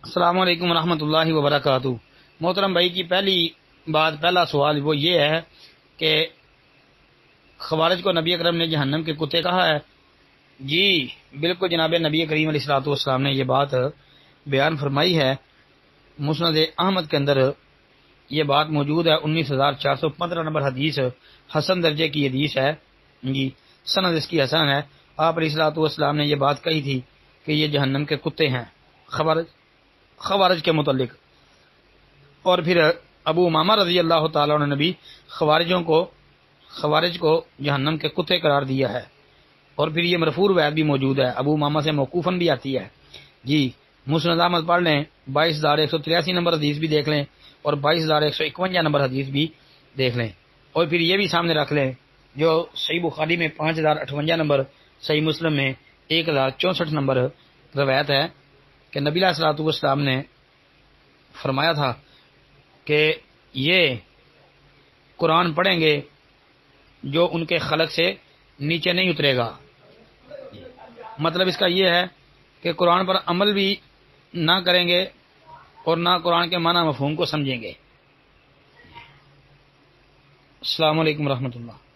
السلام علیکم ورحمۃ اللہ وبرکاتہ۔ محترم بھائی کی پہلا سوال وہ یہ ہے کہ خوارج کو نبی اکرم نے جہنم کے کتے کہا ہے۔ جی بالکل جناب، نبی کریم علیہ الصلوۃ والسلام نے یہ بات بیان فرمائی ہے۔ مسند احمد کے اندر یہ بات موجود ہے، 19415 نمبر حدیث، حسن درجے کی حدیث ہے جی، سند اس کی حسن ہے۔ آپ علیہ الصلوۃ والسلام نے یہ بات کہی تھی کہ یہ جہنم کے کتے ہیں خوارج کے متعلق۔ اور پھر ابو امامہ رضی اللہ تعالیٰ عنہ نے بھی خوارج کو جہنم کے کتے قرار دیا ہے۔ اور پھر یہ مرفوع روایت بھی موجود ہے، ابو امامہ سے موقوفاً بھی آتی ہے جی۔ مسند احمد پڑھ لیں، 22183 نمبر حدیث بھی دیکھ لیں اور 22151 نمبر حدیث بھی دیکھ لیں۔ اور پھر یہ بھی سامنے رکھ لیں جو صحیح بخاری میں 5058 نمبر، صحیح مسلم میں 1064 نمبر روایت ہے کہ نبی علیہ الصلوۃ والسلام نے فرمایا تھا کہ یہ قرآن پڑھیں گے جو ان کے خلق سے نیچے نہیں اترے گا۔ مطلب اس کا یہ ہے کہ قرآن پر عمل بھی نہ کریں گے اور نہ قرآن کے معنی مفہوم کو سمجھیں گے۔ السلام علیکم ورحمۃ اللہ۔